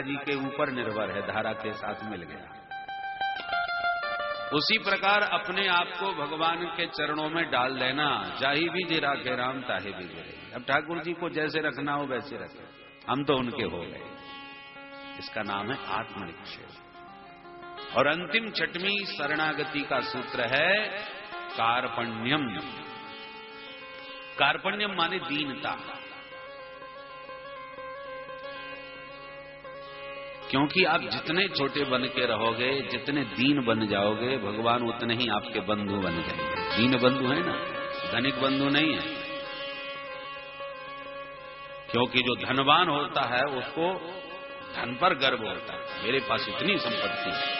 जी के ऊपर निर्भर है, धारा के साथ मिल गया। उसी प्रकार अपने आप को भगवान के चरणों में डाल देना। जाही भी जी राखे राम ताहे भी गिरे। अब ठाकुर जी को जैसे रखना हो वैसे रखे, हम तो उनके हो गए। इसका नाम है आत्मनिक्षेप। और अंतिम छठवीं शरणागति का सूत्र है कार्पण्यम। कार्पण्यम माने दीनता। क्योंकि आप जितने छोटे बन के रहोगे, जितने दीन बन जाओगे, भगवान उतने ही आपके बंधु बन जाएंगे। दीन बंधु है ना, धनिक बंधु नहीं है। क्योंकि जो धनवान होता है उसको धन पर गर्व होता है, मेरे पास इतनी संपत्ति है।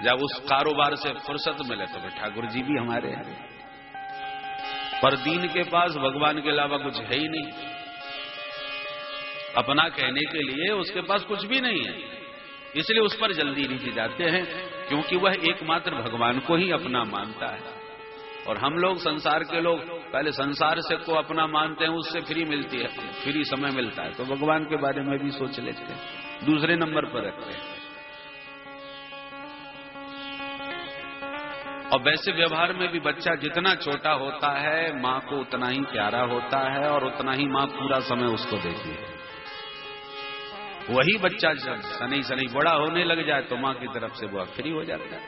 जब उस कारोबार से फुर्सत मिले तो ठाकुर जी भी हमारे हैं। पर दीन के पास भगवान के अलावा कुछ है ही नहीं। अपना कहने के लिए उसके पास कुछ भी नहीं है, इसलिए उस पर जल्दी रीझ जाते हैं, क्योंकि वह एकमात्र भगवान को ही अपना मानता है। और हम लोग संसार के लोग पहले संसार से को अपना मानते हैं, उससे फ्री मिलती है, फ्री समय मिलता है, तो भगवान के बारे में भी सोच लेते हैं, दूसरे नंबर पर रखते हैं। और वैसे व्यवहार में भी बच्चा जितना छोटा होता है, माँ को उतना ही प्यारा होता है और उतना ही माँ पूरा समय उसको देती है। वही बच्चा जब सनई सनई बड़ा होने लग जाए तो माँ की तरफ से वो फ्री हो जाता है।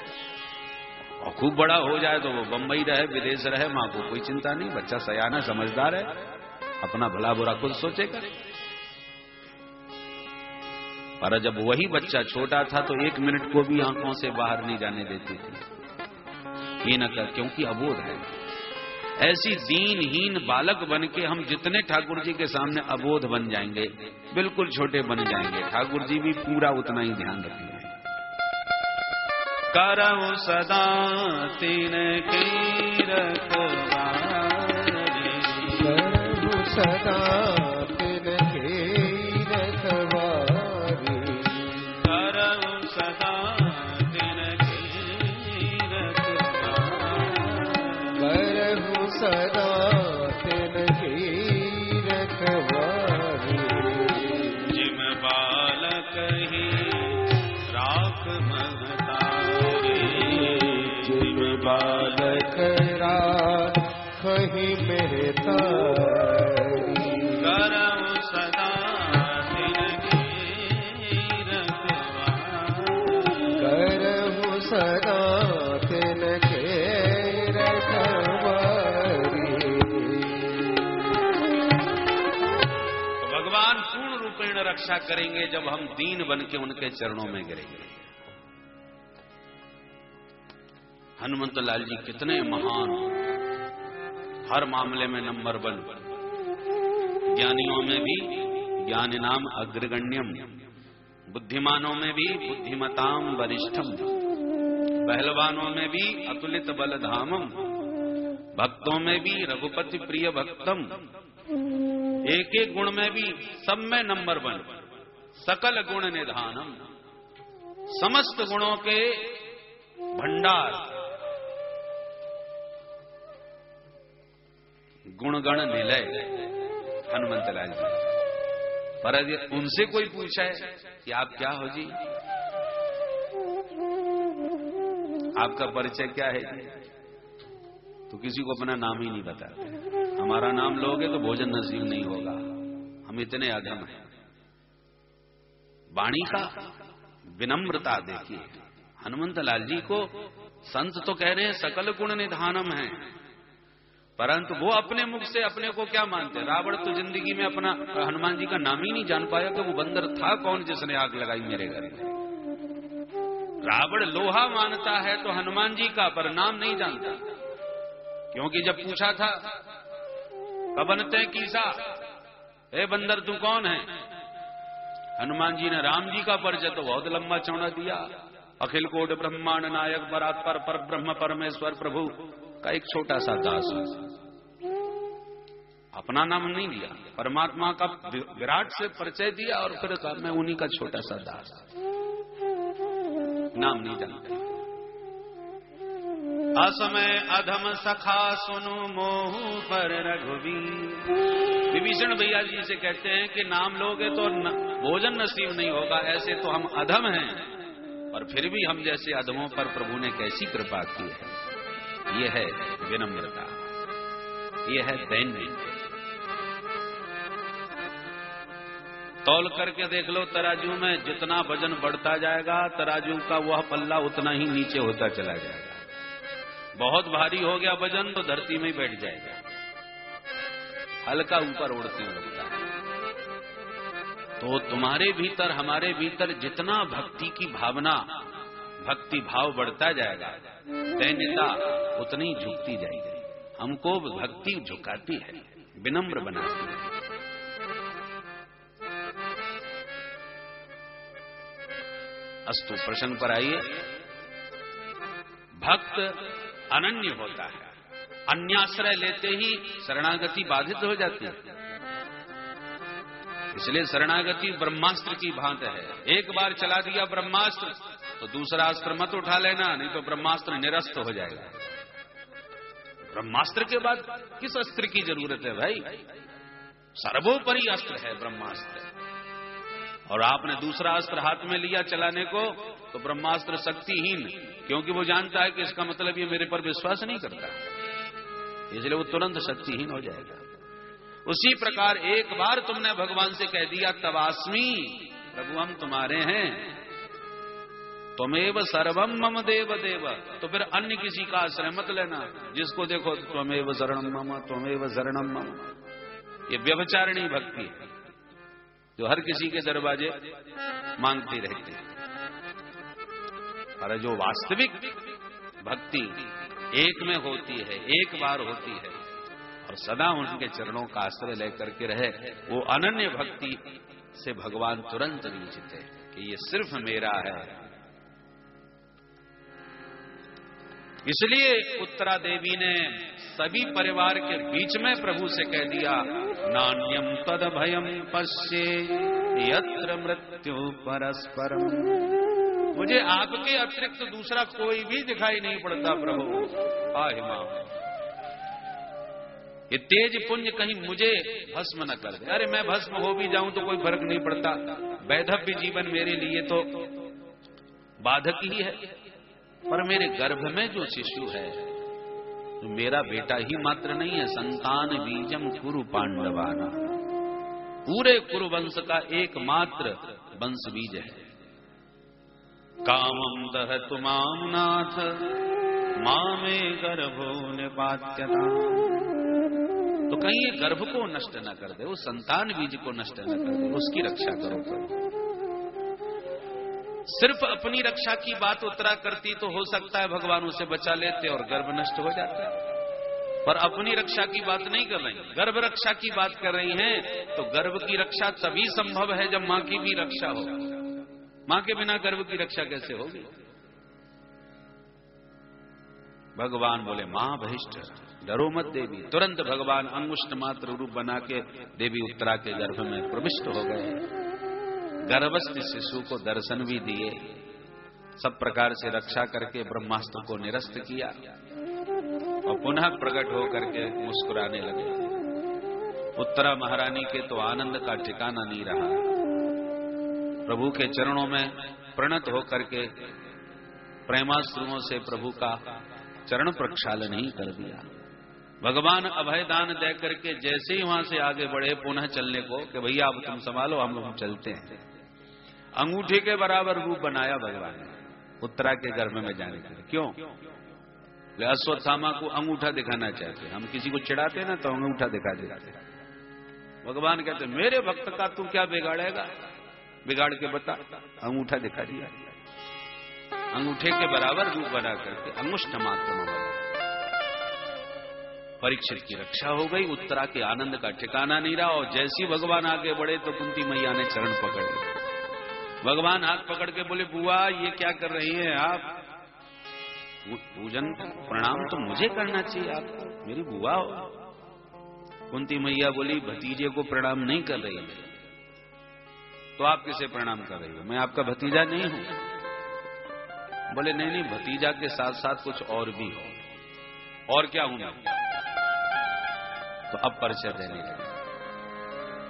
और खूब बड़ा हो जाए तो वो बंबई रहे, विदेश रहे, माँ को कोई चिंता नहीं। बच्चा सयाना समझदार है, अपना भला बुरा खुद सोचेगा। पर जब वही बच्चा छोटा था तो 1 मिनट को भी आंखों से बाहर नहीं जाने देती थी, ये न कर, क्योंकि अबोध है। ऐसी दीनहीन बालक बन के हम जितने ठाकुर जी के सामने अबोध बन जाएंगे, बिल्कुल छोटे बन जाएंगे, ठाकुर जी भी पूरा उतना ही ध्यान रखेंगे। करहु सदा तिनकी रखवारी, करहु सदा तिनकी रखवारी, करहु सदा तिनकी रखवारी, करहु सदा तिनकी रखवारी। जिम बालक ही राख महतारी, जिम बालक राखहि महतारी, करहु सदा तिनकी रखवारी, करहु सदा तिनके रखवारी। तो भगवान पूर्ण रूपेण रक्षा करेंगे जब हम दीन बन के उनके चरणों में गिरेंगे। हनुमंत लाल जी कितने महान, हर मामले में नंबर 1, ज्ञानियों में भी ज्ञान नाम अग्रगण्यम, बुद्धिमानों में भी बुद्धिमताम वरिष्ठम, पहलवानों में भी अतुलित बलधामम, भक्तों में भी रघुपति प्रिय भक्तम, एक एक गुण में भी सब में नंबर 1, सकल गुण निधानम, समस्त गुणों के भंडार, गुणगण निलय हनुमंत लाल जी। पर उनसे कोई पूछा है कि आप क्या हो जी, आपका परिचय क्या है जी, तो किसी को अपना नाम ही नहीं बताते। हमारा नाम लोगे तो भोजन नसीब नहीं होगा, हम इतने अधम हैं। वाणी का विनम्रता देखिए, हनुमंत लाल जी को संत तो कह रहे हैं सकल गुण निधानम है, परंतु वो अपने मुख से अपने को क्या मानते हैं। रावण तो जिंदगी में अपना हनुमान जी का नाम ही नहीं जान पाया कि वो बंदर था कौन जिसने आग लगाई मेरे घर में। रावण लोहा मानता है तो हनुमान जी का, पर नाम नहीं जानता। क्योंकि जब पूछा था कबनते कीसा, ए बंदर तू कौन है, हनुमान जी ने राम जी का परिचय तो बहुत लंबा चौड़ा दिया। अखिल कोट ब्रह्मांड नायक परात्पर पर ब्रह्म परमेश्वर प्रभु का एक छोटा सा दास है, अपना नाम नहीं लिया, परमात्मा का विराट से परिचय दिया और फिर कहा मैं उन्हीं का छोटा सा दास, नाम नहीं जानते। असमय अधम सखा सुनु मोह पर रघुवीर। विभीषण भैया जी से कहते हैं कि नाम लोगे तो भोजन नसीब नहीं होगा, ऐसे तो हम अधम हैं, और फिर भी हम जैसे अधमों पर प्रभु ने कैसी कृपा की है। यह है विनम्रता, यह है दैन्य। तौल करके देख लो तराजू में, जितना वजन बढ़ता जाएगा तराजू का वह पल्ला उतना ही नीचे होता चला जाएगा। बहुत भारी हो गया वजन तो धरती में ही बैठ जाएगा, हल्का ऊपर उड़ते लगता है। तो तुम्हारे भीतर हमारे भीतर जितना भक्ति की भावना, भक्ति भाव बढ़ता जाएगा, दैन्यता उतनी झुकती जाएगी। हमको भक्ति झुकाती है, विनम्र बनाती है। अस्तु, प्रश्न पर आइए। भक्त अनन्य होता है, अन्याश्रय लेते ही शरणागति बाधित हो जाती है। इसलिए शरणागति ब्रह्मास्त्र की भांति है। एक बार चला दिया ब्रह्मास्त्र तो दूसरा अस्त्र मत उठा लेना, नहीं तो ब्रह्मास्त्र निरस्त हो जाएगा। ब्रह्मास्त्र के बाद किस अस्त्र की जरूरत है भाई? सर्वोपरि अस्त्र है ब्रह्मास्त्र। और आपने दूसरा अस्त्र हाथ में लिया चलाने को तो ब्रह्मास्त्र शक्तिहीन, क्योंकि वो जानता है कि इसका मतलब ये मेरे पर विश्वास नहीं करता, इसलिए वो तुरंत शक्तिहीन हो जाएगा। उसी प्रकार एक बार तुमने भगवान से कह दिया तवास्मी, प्रभु हम तुम्हारे हैं, त्वमेव सर्वम मम देव देव, तो फिर अन्य किसी का आश्रय मत लेना। जिसको देखो त्वमेव शरणम मम, त्वमेव शरणम मम, ये व्यभिचारिणी भक्ति है जो हर किसी के दरवाजे मांगती रहती है। और जो वास्तविक भक्ति एक में होती है, एक बार होती है और सदा उनके चरणों का आश्रय लेकर के रहे, वो अनन्य भक्ति से भगवान तुरंत रीझते हैं कि ये सिर्फ मेरा है। इसलिए उत्तरा देवी ने सभी परिवार के बीच में प्रभु से कह दिया, नान्यम तद भयम पश्ये यत्र मृत्यु परस्परम, मुझे आपके अतिरिक्त दूसरा कोई भी दिखाई नहीं पड़ता प्रभु। आहिमा, ये तेज पुंज कहीं मुझे भस्म न कर दे। अरे मैं भस्म हो भी जाऊं तो कोई फर्क नहीं पड़ता, वैधव्य जीवन मेरे लिए तो बाधक ही है, पर मेरे गर्भ में जो शिशु है तो मेरा बेटा ही मात्र नहीं है, संतान बीजम कुरु पांडवाना, पूरे कुरुवंश का एकमात्र वंश बीज है। कामम दहतु माम नाथ मामे गर्भो निपात्यता, तो कहीं ये गर्भ को नष्ट न कर दे, वो संतान बीज को नष्ट न कर दे, उसकी रक्षा करो प्रभु। सिर्फ अपनी रक्षा की बात उत्तरा करती तो हो सकता है भगवान उसे बचा लेते और गर्भ नष्ट हो जाता है, पर अपनी रक्षा की बात नहीं कर रही, गर्भ रक्षा की बात कर रही हैं। तो गर्भ की रक्षा तभी संभव है जब मां की भी रक्षा हो। मां के बिना गर्भ की रक्षा कैसे होगी? भगवान बोले मां बहिष्ठ डरो मत देवी। तुरंत भगवान अंगुष्ठ मात्र रूप बना के देवी उत्तरा के गर्भ में प्रविष्ट हो गए। गर्भस्थ शिशु को दर्शन भी दिए, सब प्रकार से रक्षा करके ब्रह्मास्त्र को निरस्त किया और पुनः प्रकट होकर के मुस्कुराने लगे। उत्तरा महारानी के तो आनंद का ठिकाना नहीं रहा। प्रभु के चरणों में प्रणत होकर के प्रेमाश्रुओं से प्रभु का चरण प्रक्षालन ही कर दिया। भगवान अभयदान दे करके जैसे ही वहां से आगे बढ़े पुनः चलने को कि भैया अब तुम संभालो, हम चलते हैं। अंगूठे के बराबर रूप बनाया भगवान ने उत्तरा के गर्भ में जाने के लिए। क्यों? अश्वत्थामा को अंगूठा दिखाना चाहते। हम किसी को चिढ़ाते ना तो अंगूठा दिखा देते। भगवान कहते मेरे भक्त का तू क्या बिगाड़ेगा, बिगाड़ के बता। अंगूठा दिखा दिया, अंगूठे के बराबर रूप बना करके अंगुष्ठ मात्र में परीक्षित की रक्षा हो गई। उत्तरा के आनंद का ठिकाना नहीं रहा और जैसी भगवान आगे बढ़े तो कुंती मैया ने चरण पकड़ लिए। भगवान हाथ पकड़ के बोले बुआ ये क्या कर रही हैं आप? पूजन प्रणाम तो मुझे करना चाहिए, आप मेरी बुआ हो। कुंती मैया बोली भतीजे को प्रणाम नहीं कर रही है तो आप किसे प्रणाम कर रही हो? मैं आपका भतीजा नहीं हूं। बोले नहीं भतीजा के साथ साथ कुछ और भी हो। और क्या हूं मैं? तो अब परिचय देने लगे।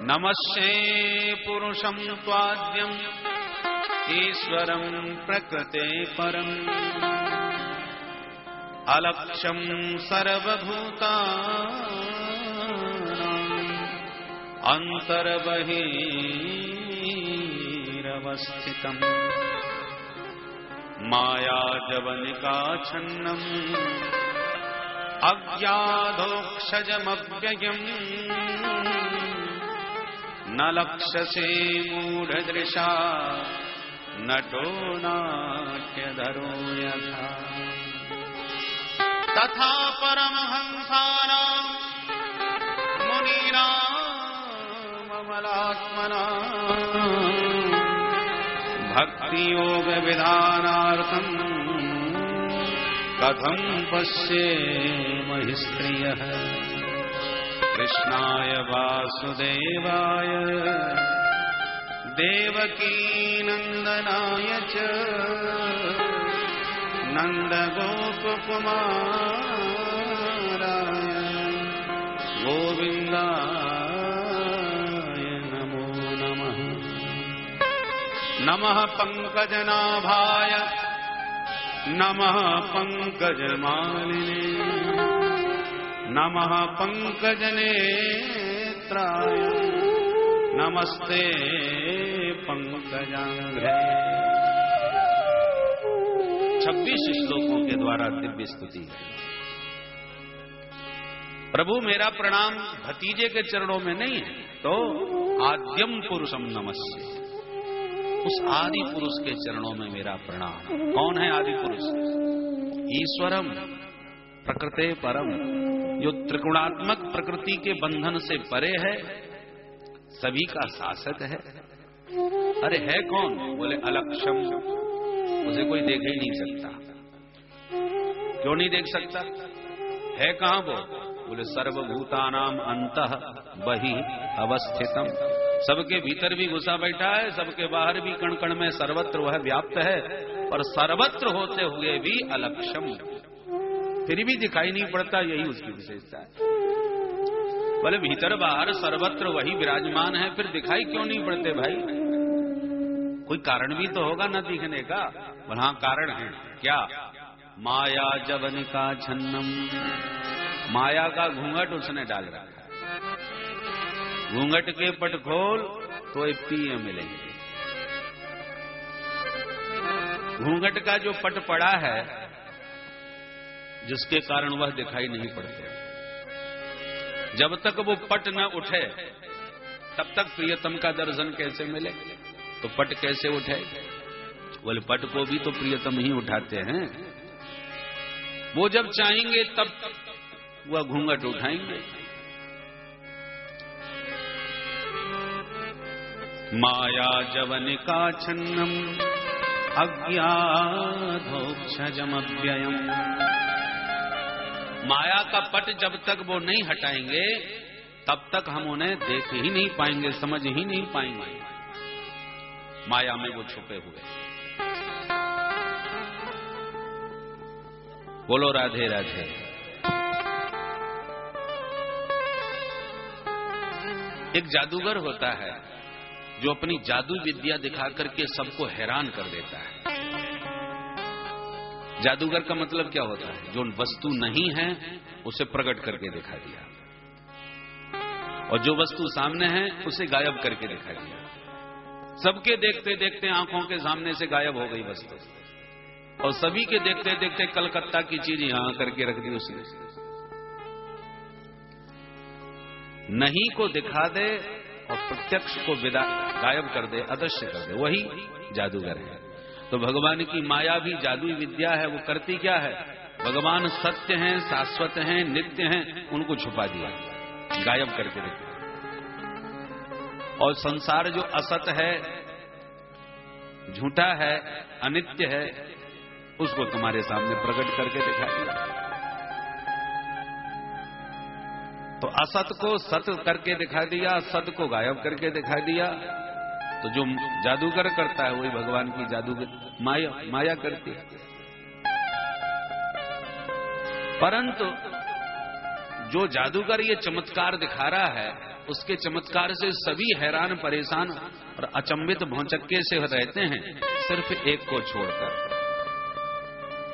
नमस्ते पुरुषं त्वाद्यं ईश्वरं प्रकृते परम अलक्ष्यं सर्वभूतानां अन्तर्बहिरवस्थितम् मायाजवनिकाच्छन्नम् अज्ञातोक्षजमव्ययम् न लक्ष्यसे मूढदृशा नटो नाट्यधरो यथा तथा परमहंसानां मुनीनां अमलात्मनां भक्तियोग विधानार्थं कथं पश्येमहि स्त्रियः कृष्णाय वासुदेवाय देवकी नंदनाय च नंदगोपकुमाराय गोविन्दाय नमो नमः। नमः पंकजनाभाय नमः पंकजमालिने नमः पंकजनेत्राय नमस्ते पंकजांघ्रे। 26 श्लोकों के द्वारा दिव्य स्तुति है। प्रभु मेरा प्रणाम भतीजे के चरणों में नहीं है, तो आद्यम पुरुषम नमस्ते, उस आदि पुरुष के चरणों में मेरा प्रणाम। कौन है आदि पुरुष? ईश्वरम प्रकृते परम, जो त्रिगुणात्मक प्रकृति के बंधन से परे है, सभी का शासक है। अरे है कौन? बोले अलक्षम, उसे कोई देख ही नहीं सकता। क्यों नहीं देख सकता? है कहां वो? बोले सर्वभूतानाम अंतः बहि अवस्थितम, सबके भीतर भी घुसा बैठा है, सबके बाहर भी कण कण में सर्वत्र वह व्याप्त है, और सर्वत्र होते हुए भी अलक्षम, फिर भी दिखाई नहीं पड़ता। यही उसकी विशेषता है। बोले भीतर बाहर सर्वत्र वही विराजमान है, फिर दिखाई क्यों नहीं पड़ते भाई? कोई कारण भी तो होगा न दिखने का। बोले हाँ कारण है। क्या? माया जवनिका छन्नम, माया का घूंघट उसने डाल रखा है। घूंघट के पट खोल तो एक पिए मिलेंगे। घूंघट का जो पट पड़ा है, जिसके कारण वह दिखाई नहीं पड़ते, जब तक वो पट न उठे तब तक प्रियतम का दर्शन कैसे मिले? तो पट कैसे उठे? बोले पट को भी तो प्रियतम ही उठाते हैं। वो जब चाहेंगे तब वह घूंघट उठाएंगे। माया जवनिका छन्नम अज्ञाधोक्षजमव्ययम्, माया का पट जब तक वो नहीं हटाएंगे तब तक हम उन्हें देख ही नहीं पाएंगे, समझ ही नहीं पाएंगे। माया में वो छुपे हुए। बोलो राधे राधे। एक जादूगर होता है जो अपनी जादू विद्या दिखा करके सबको हैरान कर देता है। जादूगर का मतलब क्या होता है? जो वस्तु नहीं है उसे प्रकट करके दिखा दिया, और जो वस्तु सामने है उसे गायब करके दिखा दिया। सबके देखते देखते आंखों के सामने से गायब हो गई वस्तु, और सभी के देखते देखते कलकत्ता की चीज यहां करके रख दी उसने। नहीं को दिखा दे और प्रत्यक्ष को गायब कर दे, अदृश्य कर दे, वही जादूगर है। तो भगवान की माया भी जादुई विद्या है। वो करती क्या है? भगवान सत्य हैं, शाश्वत हैं, नित्य हैं, उनको छुपा दिया, गायब करके रखा। और संसार जो असत है, झूठा है, अनित्य है, उसको तुम्हारे सामने प्रकट करके दिखा दिया। तो असत को सत करके दिखा दिया, सत को गायब करके दिखा दिया। तो जो जादूगर करता है वही भगवान की जादू माया करती है। परंतु जो जादूगर ये चमत्कार दिखा रहा है, उसके चमत्कार से सभी हैरान परेशान और अचंभित भौचक्के से रहते हैं, सिर्फ एक को छोड़कर।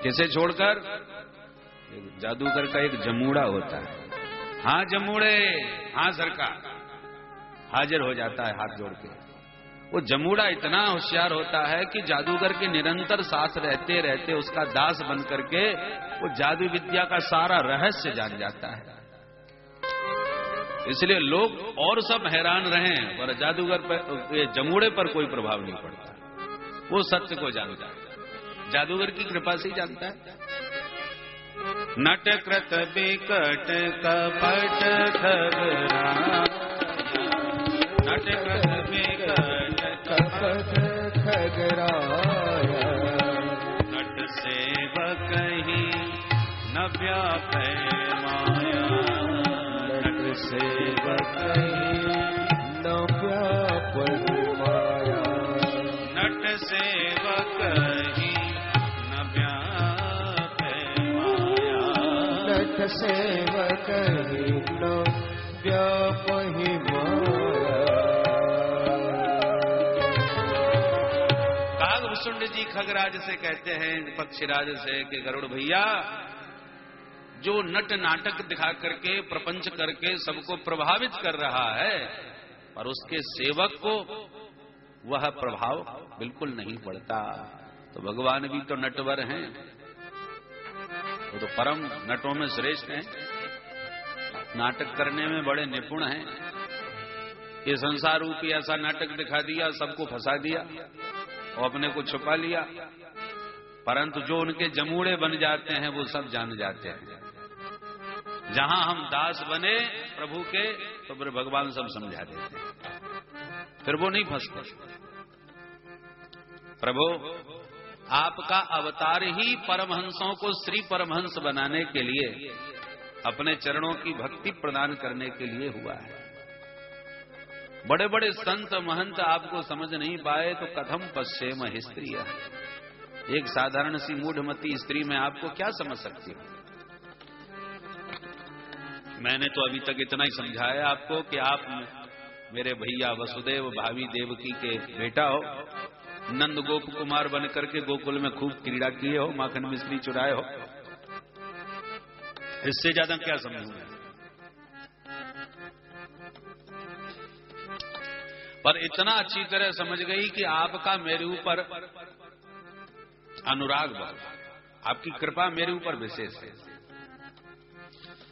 किसे छोड़कर? जादूगर का एक जमूड़ा होता है। हाँ जमूड़े, हाँ सरकार, हाजिर हो जाता है हाथ जोड़ के। वो जमूड़ा इतना होशियार होता है कि जादूगर के निरंतर साथ रहते रहते उसका दास बन करके वो जादू विद्या का सारा रहस्य जान जाता है। इसलिए लोग और सब हैरान रहे, पर जादूगर पर, ये जमूड़े पर कोई प्रभाव नहीं पड़ता। वो सत्य को जानता है, जादूगर की कृपा से ही जानता है। नट कृत बिकट कपट खगरा, नट कृत बिकट कपट खगराया, नट सेवक ही न व्यापै माया, नट सेवक न व्यापै माया, नट सेवक ही न व्यापै माया, नट सेवक न व्यापहि माया। कागभूषुंड जी खगराज से कहते हैं, पक्षीराज से, कि गरुड़ भैया, जो नट नाटक दिखा करके प्रपंच करके सबको प्रभावित कर रहा है, पर उसके सेवक को वह प्रभाव बिल्कुल नहीं पड़ता। तो भगवान भी तो नटवर हैं, वो तो परम नटों में श्रेष्ठ हैं, नाटक करने में बड़े निपुण हैं। ये संसार रूपी ऐसा नाटक दिखा दिया, सबको फंसा दिया और अपने को छुपा लिया, परंतु जो उनके जमूड़े बन जाते हैं वो सब जान जाते हैं। जहां हम दास बने प्रभु के, तो फिर भगवान सब समझा देते हैं, फिर वो नहीं फंसते। प्रभु आपका अवतार ही परमहंसों को श्री परमहंस बनाने के लिए, अपने चरणों की भक्ति प्रदान करने के लिए हुआ है। बड़े बड़े संत महंत आपको समझ नहीं पाए तो कथम पश्येम स्त्री, एक साधारण सी मूढ़मती स्त्री में आपको क्या समझ सकती हो। मैंने तो अभी तक इतना ही समझाया आपको कि आप मेरे भैया वसुदेव भावी देवकी के बेटा हो, नंद गोप कुमार बन करके गोकुल में खूब क्रीड़ा किए हो, माखन मिश्री चुराए हो, इससे ज्यादा क्या समझूंगा। पर इतना अच्छी तरह समझ गई कि आपका मेरे ऊपर अनुराग बहुत, आपकी कृपा मेरे ऊपर विशेष है।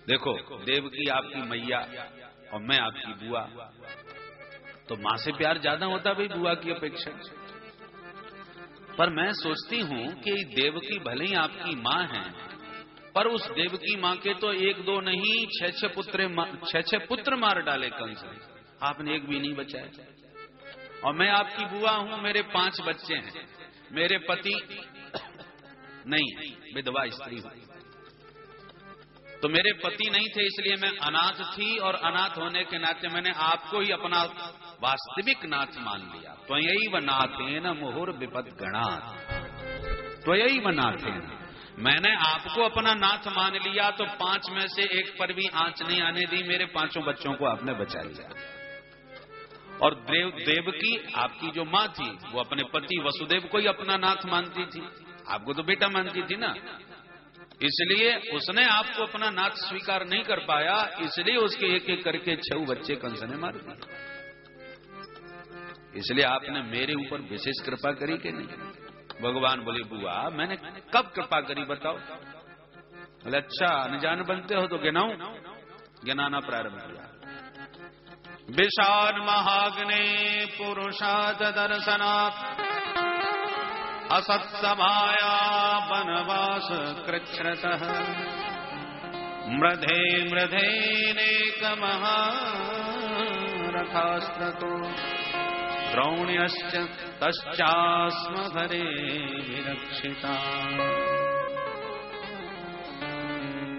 देखो, देवकी आपकी मैया और मैं आपकी बुआ, तो मां से प्यार ज्यादा होता भाई बुआ की अपेक्षा। पर मैं सोचती हूं कि देवकी भले ही आपकी मां है, पर उस देवकी मां के तो एक दो नहीं, छह पुत्र मार डाले कंस ने, आपने एक भी नहीं बचाया। और मैं आपकी बुआ हूं, मेरे 5 बच्चे हैं, मेरे पति नहीं, विधवा स्त्री हूं, तो मेरे पति नहीं थे, इसलिए मैं अनाथ थी, और अनाथ होने के नाते मैंने आपको ही अपना वास्तविक नाथ मान लिया। त्वयैव नाथेन मुहुर विपद गणात्, त्वयैव नाथेन, मैंने आपको अपना नाथ मान लिया, तो 5 में से एक पर भी आंच नहीं आने दी, मेरे 5 बच्चों को आपने बचा लिया। और देवकी आपकी जो मां थी, वो अपने पति वसुदेव को ही अपना नाथ मानती थी, आपको तो बेटा मानती थी ना, इसलिए उसने आपको अपना नाथ स्वीकार नहीं कर पाया, इसलिए उसके एक एक करके 6 बच्चे कंस ने मार दिए। इसलिए आपने मेरे ऊपर विशेष कृपा करी कि नहीं। भगवान बोले, बुआ मैंने कब कृपा करी बताओ। बोले, अच्छा अनजान बनते हो तो गिनाऊं। गिनाना प्रारंभ किया। विशान महाग्ने पुरुषाद दर्शनात्, असत्सभाया वनवास कृच्छ्रतः, मृधे मृधेनेक महारथास्त्रतो, द्रोण्यश्च तश्चास्म भरे विरक्षिता।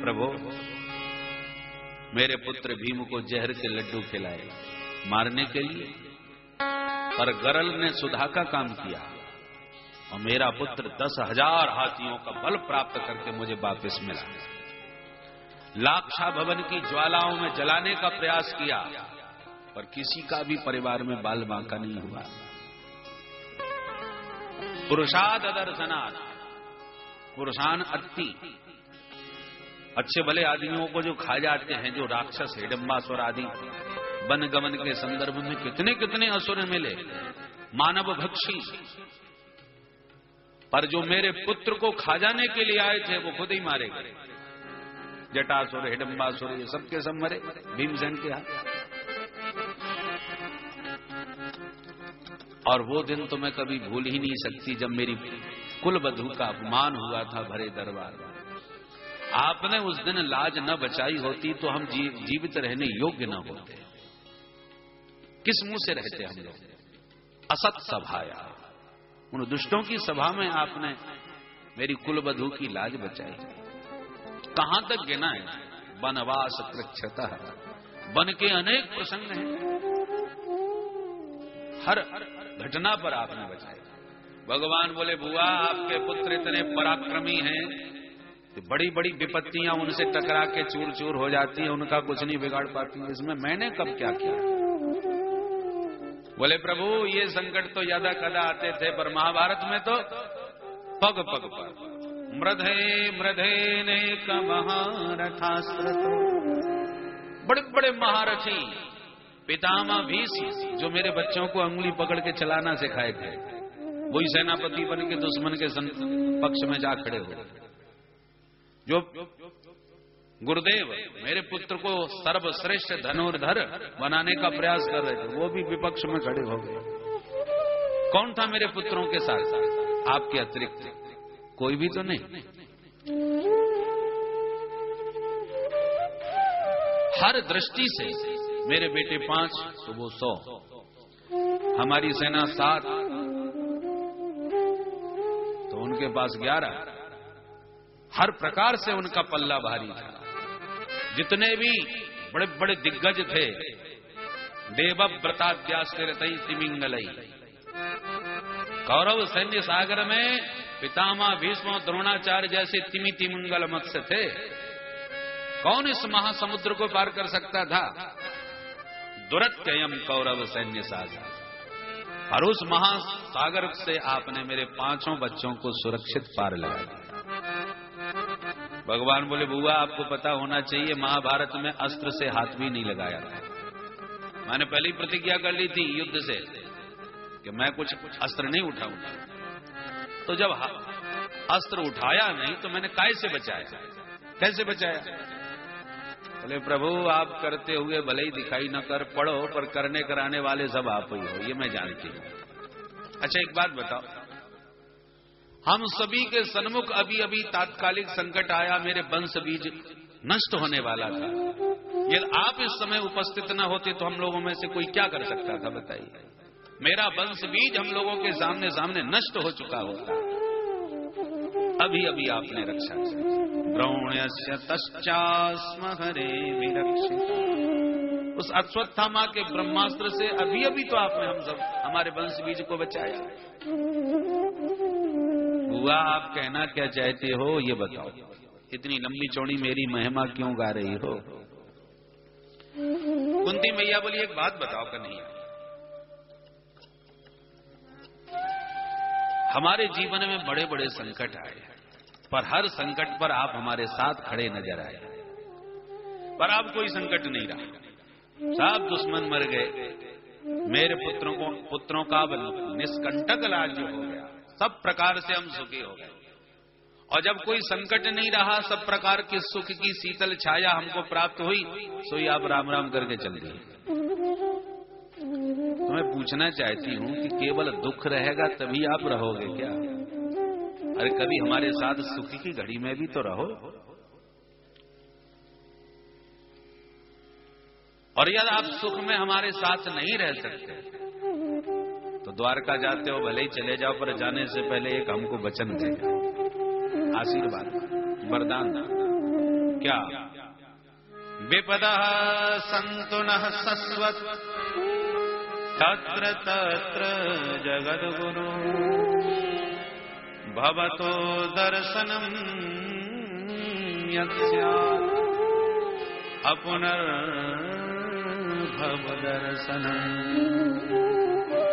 प्रभु, मेरे पुत्र भीम को जहर के लड्डू खिलाए मारने के लिए, पर गरल ने सुधा का काम किया और मेरा पुत्र 10,000 हाथियों का बल प्राप्त करके मुझे वापस मिला। लाक्षा भवन की ज्वालाओं में जलाने का प्रयास किया, पर किसी का भी परिवार में बाल बांका नहीं हुआ। पुरुषाद अदर्शनाथ, पुरुषान अति, अच्छे भले आदमियों को जो खा जाते हैं, जो राक्षस हिडंबासुर आदि वन गमन के संदर्भ में कितने कितने असुर मिले, मानव भक्षी, पर जो मेरे पुत्र को खा जाने के लिए आए थे वो खुद ही मारे गए। जटासुर, हिडंबासुर, ये सबके सब मरे भीमसेन के हाथ। और वो दिन तो मैं कभी भूल ही नहीं सकती जब मेरी कुलवधू का अपमान हुआ था भरे दरबार में। आपने उस दिन लाज न बचाई होती तो हम जीवित रहने योग्य न होते। किस मुंह से रहते हम लोग? असत सभाया, उन दुष्टों की सभा में आपने मेरी कुलवधू की लाज बचाई। कहां तक गिना है? वनवास कृच्छतः, वन के अनेक प्रसंग हैं, हर घटना पर आपने बचाया। भगवान बोले बुआ आपके पुत्र इतने पराक्रमी हैं कि बड़ी बड़ी विपत्तियां उनसे टकरा के चूर चूर हो जाती है, उनका कुछ नहीं बिगाड़ पाती। इसमें मैंने कब क्या किया? बोले प्रभु ये संकट तो यदा कदा आते थे, पर महाभारत में तो पग पग पर मृधे मृधे ने का महारथास्त्र, बड़े बड़े महारथी पितामह भीष्म जो मेरे बच्चों को अंगुली पकड़ के चलाना सिखाए थे, वही सेनापति बन के दुश्मन के पक्ष में जा खड़े हो। जो गुरुदेव मेरे पुत्र को सर्वश्रेष्ठ धनुर्धर बनाने का प्रयास कर रहे थे, वो भी विपक्ष में खड़े हो गए। कौन था मेरे पुत्रों के साथ? आपके अतिरिक्त कोई भी तो नहीं। हर दृष्टि से मेरे बेटे 5 तो वो 100, हमारी सेना 7 तो उनके पास 11। हर प्रकार से उनका पल्ला भारी था। जितने भी बड़े बड़े दिग्गज थे, देवव्रताद्यास्तिरतै तिमिंगलई, कौरव सैन्य सागर में पितामह भीष्म द्रोणाचार्य जैसे तिमि तिमिंगल मत्स्य थे। कौन इस महासमुद्र को पार कर सकता था? दुरत्ययम कौरव सैन्य सागर। और उस महासागर से आपने मेरे 5 बच्चों को सुरक्षित पार लगा दिया। भगवान बोले बुआ आपको पता होना चाहिए महाभारत में अस्त्र से हाथ भी नहीं लगाया था। मैंने पहली प्रतिज्ञा कर ली थी युद्ध से कि मैं कुछ अस्त्र नहीं उठाऊंगा। तो जब अस्त्र उठाया नहीं तो मैंने कैसे बचाया? कैसे बचाया? बोले प्रभु आप करते हुए भले ही दिखाई न कर पड़ो, पर करने कराने वाले सब आप ही हो, ये मैं जानती हूं। अच्छा एक बात बताओ, हम सभी के सन्मुख अभी अभी तात्कालिक संकट आया, मेरे वंश बीज नष्ट होने वाला था। यदि आप इस समय उपस्थित न होते तो हम लोगों में से कोई क्या कर सकता था? बताइए। मेरा वंश बीज हम लोगों के सामने सामने नष्ट हो चुका होता। अभी अभी आपने रक्षा की। द्रोण्यस्य तश्चास्म हरे विरक्षिता, उस अश्वत्थामा के ब्रह्मास्त्र से अभी अभी तो आपने हम सब हमारे वंश बीज को बचाया। बुआ आप कहना क्या चाहते हो ये बताओ? इतनी लंबी चौड़ी मेरी महिमा क्यों गा रही हो? कुंती मैया बोली एक बात बताओ कन्हैया, हमारे जीवन में बड़े बड़े संकट आए, पर हर संकट पर आप हमारे साथ खड़े नजर आए। पर अब कोई संकट नहीं रहा, सब दुश्मन मर गए, मेरे पुत्रों का निष्कंटक राज्य हो गया, सब प्रकार से हम सुखी हो गए। और जब कोई संकट नहीं रहा, सब प्रकार के सुख की शीतल छाया हमको प्राप्त हुई, सोई आप राम राम करके चल गए। तो मैं पूछना चाहती हूं कि केवल दुख रहेगा तभी आप रहोगे क्या? अरे कभी हमारे साथ सुख की घड़ी में भी तो रहो। और यदि आप सुख में हमारे साथ नहीं रह सकते तो द्वारका जाते हो भले ही चले जाओ, पर जाने से पहले एक हमको वचन दे, आशीर्वाद वरदान। क्या? विपदः सन्तु नः शश्वत् तत्र तत्र जगद्गुरु भवतो दर्शनम् यत् स्यात् अपुनर्भव दर्शनम।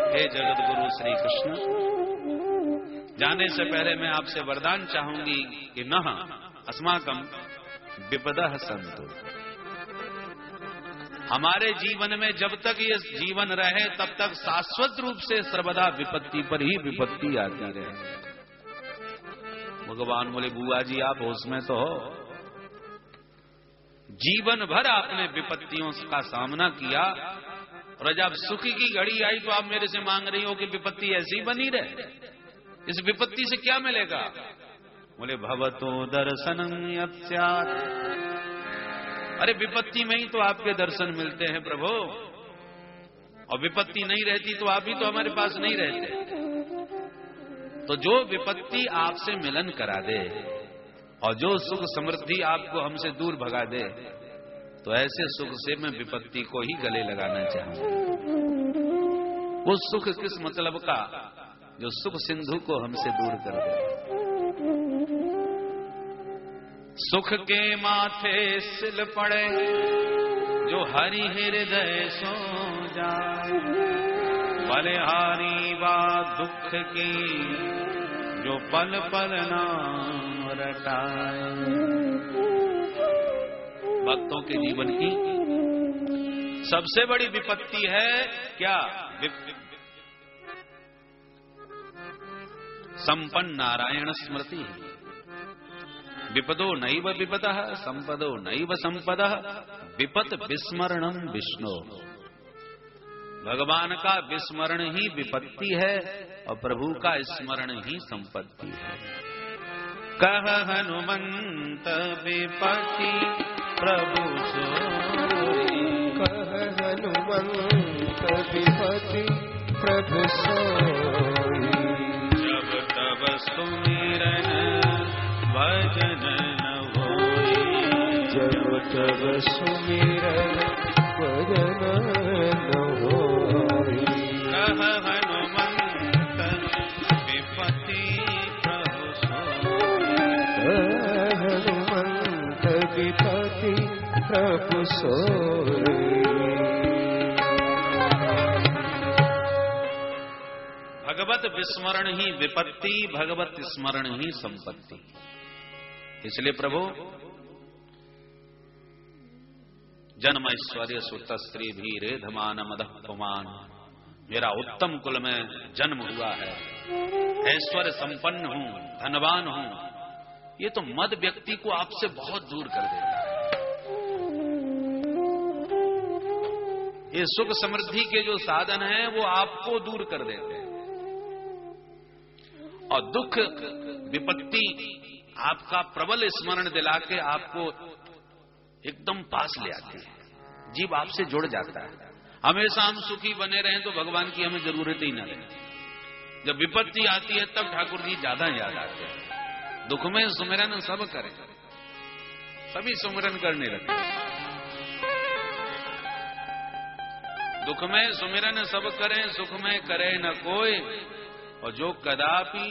हे जगत गुरु श्री कृष्ण, जाने से पहले मैं आपसे वरदान चाहूंगी कि नः अस्माकं विपदः सन्तु। हमारे जीवन में जब तक ये जीवन रहे तब तक शाश्वत रूप से सर्वदा विपत्ति पर ही विपत्ति आती रहे। भगवान बोले, बुआ जी आप होश में तो हो, जीवन भर आपने विपत्तियों का सामना किया और जब सुख की घड़ी आई तो आप मेरे से मांग रही हो कि विपत्ति ऐसी बनी रहे। इस विपत्ति से क्या मिलेगा? बोले भवतो दर्शनम यत् स्यात्। अरे विपत्ति में ही तो आपके दर्शन मिलते हैं प्रभु, और विपत्ति नहीं रहती तो आप ही तो हमारे पास नहीं रहते। तो जो विपत्ति आपसे मिलन करा दे और जो सुख समृद्धि आपको हमसे दूर भगा दे, तो ऐसे सुख से मैं विपत्ति को ही गले लगाना चाहूंगा। वो सुख किस मतलब का? जो सुख सिंधु को हमसे दूर कर दे। सुख के माथे सिल पड़े जो हरि हृदय सो जाए, बलिहारी वा दुख की जो पल पल नाम रटाए। भक्तों के जीवन की सबसे बड़ी विपत्ति है क्या? संपन्न नारायण स्मृति। विपदो नैव विपदः संपदो नैव संपदः विपत विस्मरणम विष्णु। भगवान का विस्मरण ही विपत्ति है और प्रभु का स्मरण ही संपत्ति है। कह हनुमंत विपत्ति प्रभु सोई, कह हनुमंत विपत्ति प्रभु सोई। जब तब सुमिरन भजन न होई, जब तब सुमिरन भजन न होई। कह हनुमंत विपत्ति प्रभु सोई, कह हनुमंत विपत्ति प्रभु सोई। भगवत विस्मरण ही विपत्ति, भगवत स्मरण ही संपत्ति। इसलिए प्रभु जन्म ऐश्वर्य सुत स्त्री भी रेधमान मदः पुमान, मेरा उत्तम कुल में जन्म हुआ है, ऐश्वर्य संपन्न हूं, धनवान हूं, ये तो मद व्यक्ति को आपसे बहुत दूर कर देता है। ये सुख समृद्धि के जो साधन हैं वो आपको दूर कर देते हैं, और दुख विपत्ति आपका प्रबल स्मरण दिला के आपको एकदम पास ले आती है, जीव आपसे जुड़ जाता है। हमेशा हम सुखी बने रहें तो भगवान की हमें जरूरत ही न रहे। जब विपत्ति आती है तब ठाकुर जी ज्यादा याद आते हैं। दुख में सुमिरन सब करें, सभी सुमिरन करने लगे। दुख में सुमिरन सब करें, सुख में करे न कोई, और जो कदापि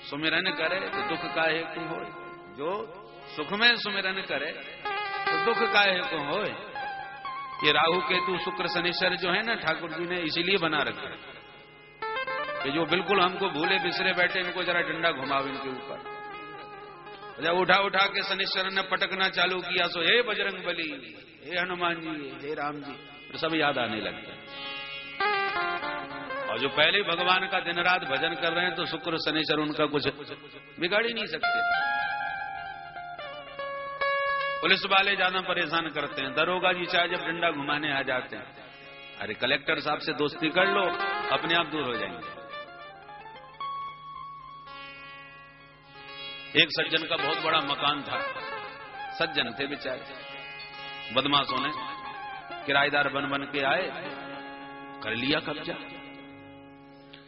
सुमिरन करे तो दुख का हेतु हो। जो सुख में सुमिरन करे तो दुख का हेतु हो। ये राहु केतु शुक्र शनिश्चर जो है ना, ठाकुर जी ने इसीलिए बना रखा है कि जो बिल्कुल हमको भूले बिसरे बैठे, इनको जरा डंडा घुमाओ इनके ऊपर। जब उठा उठा के शनिश्चर ने पटकना चालू किया, सो हे बजरंग बली, हे हनुमान जी, हे राम जी, तो सब याद आने लगते। और जो पहले भगवान का दिन रात भजन कर रहे हैं तो शुक्र शनिश्चर उनका कुछ बिगाड़ ही नहीं सकते। पुलिस वाले ज्यादा परेशान करते हैं, दरोगा जी चाहे जब डंडा घुमाने आ जाते हैं, अरे कलेक्टर साहब से दोस्ती कर लो, अपने आप दूर हो जाएंगे। एक सज्जन का बहुत बड़ा मकान था, सज्जन थे बेचारे, बदमाशों ने किराएदार बन बन के आए, कर लिया कब्जा।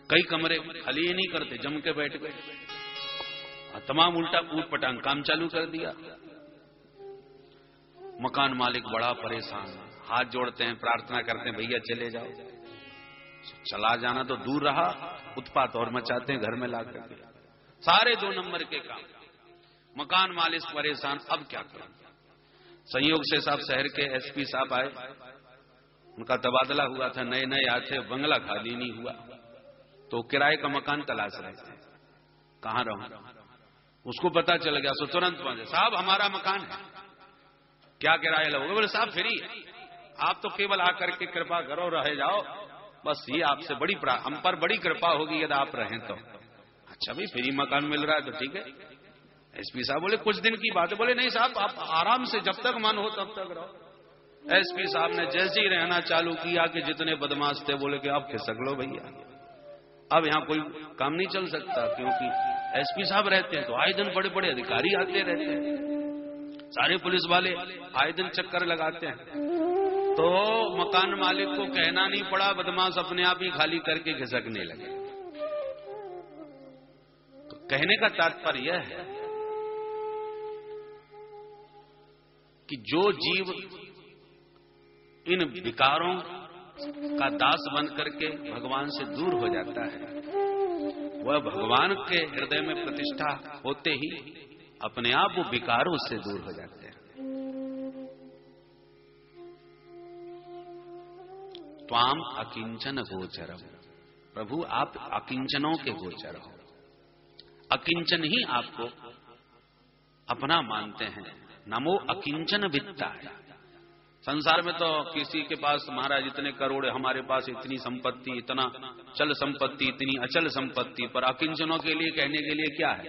कई कमरे खाली ही नहीं करते, जम के बैठ गए, तमाम उल्टा ऊट पटांग काम चालू कर दिया। मकान मालिक बड़ा परेशान, हाथ जोड़ते हैं, प्रार्थना करते हैं, भैया चले जाओ। चला जाना तो दूर रहा, उत्पात और मचाते हैं घर में लाकर के, सारे 2 नंबर के काम। मकान मालिक परेशान, अब क्या करें? संयोग से साहब शहर के एसपी साहब आए, उनका तबादला हुआ था, नए नए आए थे, बंगला खाली नहीं हुआ, तो किराए का मकान तलाश रहे थे, कहां रहूं। उसको पता चल गया, सो तुरंत पहुंचे, साहब हमारा मकान है, क्या किराया लगोगे? बोले साहब फ्री है, आप तो केवल आकर के कृपा करो, रह जाओ, बस ये आपसे बड़ी हम पर बड़ी कृपा होगी यदि आप रहें तो। अच्छा भाई, फ्री मकान मिल रहा है तो ठीक है। एसपी साहब बोले कुछ दिन की बात है। बोले नहीं साहब, आप आराम से जब तक मन हो तब तक रहो। एसपी साहब ने जैसे ही रहना चालू किया कि जितने बदमाश थे बोले कि आप खिसक लो भैया, अब यहां कोई काम नहीं चल सकता, क्योंकि एसपी साहब रहते हैं तो आए दिन बड़े बड़े अधिकारी आते रहते हैं, सारे पुलिस वाले आए दिन चक्कर लगाते हैं। तो मकान मालिक को कहना नहीं पड़ा, बदमाश अपने आप ही खाली करके खिसकने लगे। तो कहने का तात्पर्य यह है कि जो जीव इन विकारों का दास बन करके भगवान से दूर हो जाता है, वह भगवान के हृदय में प्रतिष्ठा होते ही अपने आप वो विकारों से दूर हो जाते हैं। त्वाम अकिंचन गोचरम, प्रभु आप अकिंचनों के गोचर हो, अकिंचन ही आपको अपना मानते हैं। नमो अकिंचन वित्ता है। संसार में तो किसी के पास महाराज इतने करोड़, हमारे पास इतनी संपत्ति, इतना चल संपत्ति, इतनी अचल संपत्ति, पर अकिंचनों के लिए कहने के लिए क्या है?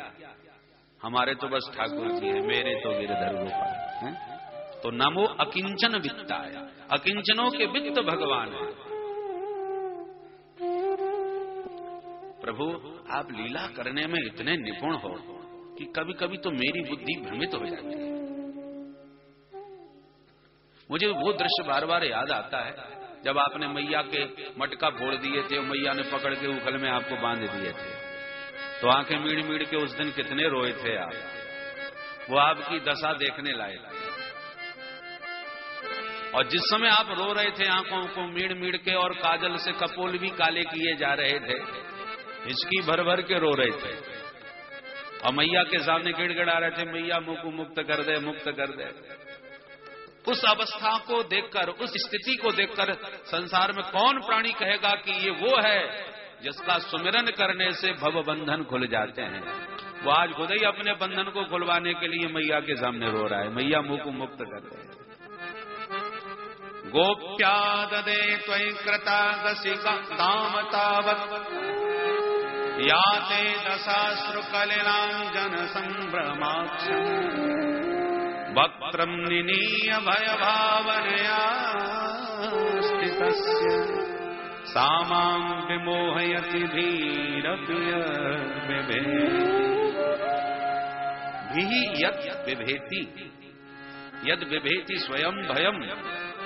हमारे तो बस ठाकुर जी है, मेरे तो गिरधर गोपाल हैं। तो नमो अकिंचन वित्ताय, अकिंचनों के वित्त भगवान है। प्रभु आप लीला करने में इतने निपुण हो कि कभी कभी तो मेरी बुद्धि भ्रमित हो जाती है। मुझे वो दृश्य बार बार याद आता है जब आपने मैया के मटका फोड़ दिए थे, मैया ने पकड़ के उखल में आपको बांध दिए थे, तो आंखें मीड़ मीड़ के उस दिन कितने रोए थे आप। वो आपकी दशा देखने लायक। और जिस समय आप रो रहे थे, आंखों को मीड़ मीड़ के और काजल से कपोल भी काले किए जा रहे थे, हिचकी भर भर के रो रहे थे, और मैया के सामने गिड़गिड़ा रहे थे, मैया मुझको मुक्त कर दे, मुक्त कर दे। उस अवस्था को देखकर, उस स्थिति को देखकर संसार में कौन प्राणी कहेगा कि ये वो है जिसका सुमिरन करने से भव बंधन खुल जाते हैं। वो आज खुद ही अपने बंधन को खुलवाने के लिए मैया के सामने रो रहा है, मैया मुझको मुक्त कर दे। गोप्या ददे त्वयि कृतागसिका दाम तावत् याते दशाश्रु कलिलांजन संभ्रमाक्षम् वक्त्रं निनीय भय भावनया स्थितस्य सामां विमोहयति धीरपि यद बिभेति स्वयं भयम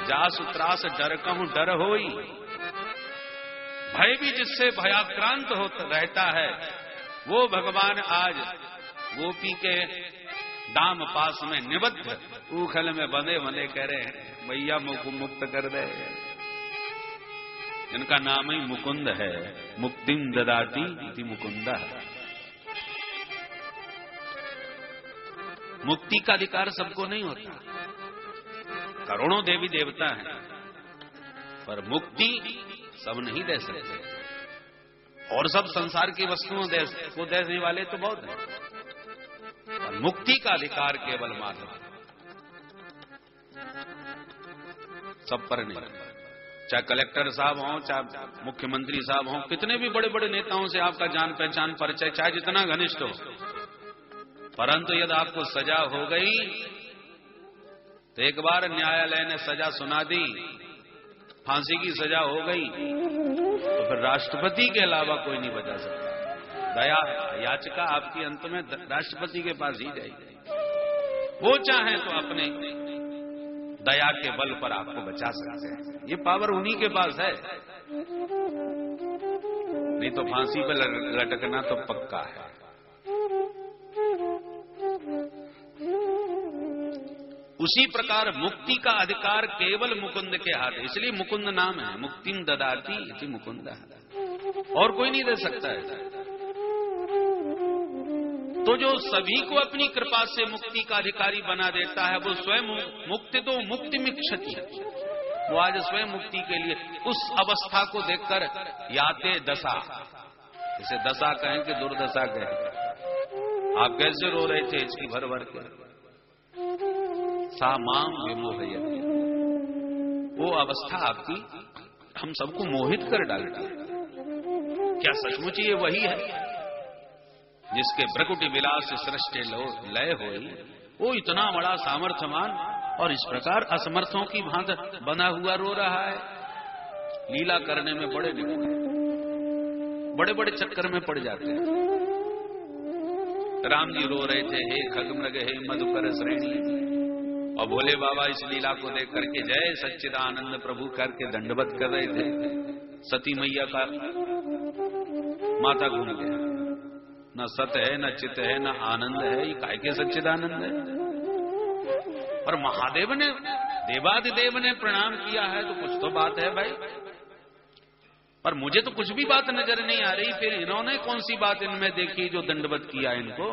जासु त्रास डर कहूं डर होई। भय भी जिससे भयाक्रांत होता रहता है, वो भगवान आज गोपी के दाम पास में निबद्ध उखल में बंधे बंधे कह रहे हैं, मैया मुझको मुक्त कर दे। इनका नाम ही मुकुंद है, मुक्तिम ददाति इति मुकुंदा। मुक्ति का अधिकार सबको नहीं होता, करोड़ों देवी देवता हैं, पर मुक्ति सब नहीं दे सकते। और सब संसार की वस्तुओं को देने वाले तो बहुत हैं, पर मुक्ति का अधिकार केवल मानव सब पर नहीं। चाहे कलेक्टर साहब हों, चाहे मुख्यमंत्री साहब हों, कितने भी बड़े बड़े नेताओं से आपका जान पहचान परिचय चाहे जितना घनिष्ठ हो, परंतु यदि आपको सजा हो गई तो एक बार न्यायालय ने सजा सुना दी, फांसी की सजा हो गई, तो फिर राष्ट्रपति के अलावा कोई नहीं बचा सकता। दया याचिका आपकी अंत में राष्ट्रपति के पास ही जाएगी। वो चाहे तो अपने दया के बल पर आपको बचा सकते हैं, ये पावर उन्हीं के पास है, नहीं तो फांसी पर लटकना तो पक्का है। उसी प्रकार मुक्ति का अधिकार केवल मुकुंद के हाथ है, इसलिए मुकुंद नाम है, मुक्तिम ददाति इति मुकुंद, और कोई नहीं दे सकता है। तो जो सभी को अपनी कृपा से मुक्ति का अधिकारी बना देता है, वो स्वयं मुक्ति तो मुक्ति मिक्षति, वो आज स्वयं मुक्ति के लिए उस अवस्था को देखकर याते दशा, इसे दशा कहें कि दुर्दशा कहें। आप कैसे रो रहे थे इसकी भर भर के, सा माम विमोहयति, वो अवस्था आपकी हम सबको मोहित कर डालती है। क्या सचमुच ये वही है जिसके प्रकुटि विलास सृष्टि लय होई, वो इतना बड़ा सामर्थ्यमान और इस प्रकार असमर्थों की भांति बना हुआ रो रहा है? लीला करने में बड़े निपुण, बड़े बड़े चक्कर में पड़ जाते हैं। राम जी रो रहे थे, हे खगमृग हे मधुकर श्रेणी, और भोले बाबा इस लीला को देख करके जय सच्चिदानंद प्रभु करके दंडवत कर रहे थे। सती मैया का माथा घूम गया, न सत है न चित है न आनंद है, ये काय के सच्चिदानंद है। और महादेव ने, देवादिदेव ने प्रणाम किया है तो कुछ तो बात है भाई, पर मुझे तो कुछ भी बात नजर नहीं आ रही। फिर इन्होंने कौन सी बात इनमें देखी जो दंडवत किया इनको?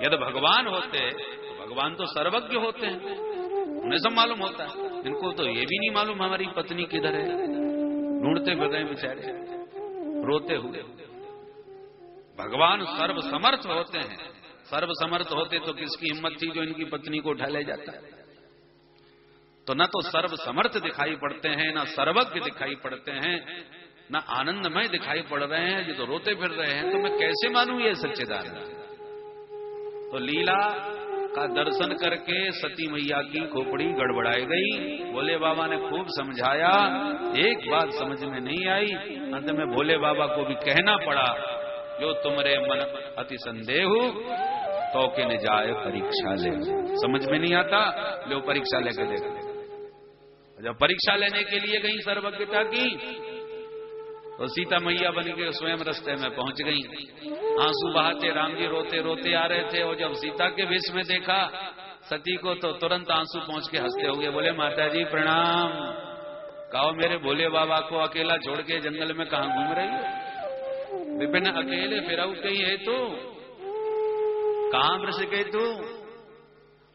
यदि भगवान होते तो भगवान तो सर्वज्ञ होते हैं, उन्हें सब मालूम होता है। इनको तो ये भी नहीं मालूम हमारी पत्नी किधर है, ढूंढते फिर गए बेचारे रोते हुए। भगवान सर्वसमर्थ होते हैं, सर्वसमर्थ होते तो किसकी हिम्मत थी जो इनकी पत्नी को उठा ले जाता? तो न तो सर्वसमर्थ दिखाई पड़ते हैं, न सर्वज्ञ दिखाई पड़ते हैं, न आनंदमय दिखाई पड़ रहे हैं, ये तो रोते फिर रहे हैं। तो मैं कैसे मानूं ये सच्चिदानंद? तो लीला का दर्शन करके सती मैया की खोपड़ी गड़बड़ाई गई। भोले बाबा ने खूब समझाया, एक बात समझ में नहीं आई। अंत में भोले बाबा को भी कहना पड़ा, जो तुमरे मन अति संदेह तो के न जाए परीक्षा ले। समझ में नहीं आता, लो परीक्षा लेके देख। जब परीक्षा लेने के लिए गई सर्वज्ञता की, तो सीता मैया बन के स्वयं रास्ते में पहुंच गई। आंसू बहाते राम जी रोते रोते आ रहे थे, और जब सीता के वेश में देखा सती को तो तुरंत आंसू पहुंच के हंसते हुए बोले, माता जी प्रणाम। कहो मेरे भोले बाबा को अकेला छोड़ के जंगल में कहां घूम रही हो? विपिन अकेले फिराऊ कहीं है तो कहां वृष केतु?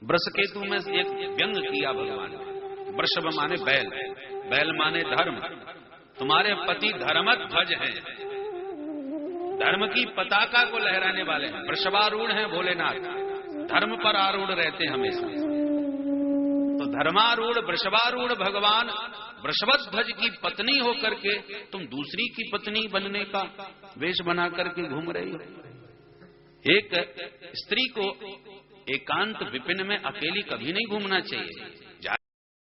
वृष केतु में एक व्यंग किया भगवान ने। वृषभ माने बैल, बैल माने धर्म। तुम्हारे पति धर्मत ध्वज हैं, धर्म की पताका को लहराने वाले हैं, वृषभारूढ़ हैं भोलेनाथ, धर्म पर आरूढ़ रहते हैं हमेशा। तो धर्मारूढ़ वृषभारूढ़ भगवान वृषभध्वज की पत्नी होकर के तुम दूसरी की पत्नी बनने का वेश बना करके घूम रही हो। एक स्त्री को एकांत विपिन में अकेली कभी नहीं घूमना चाहिए।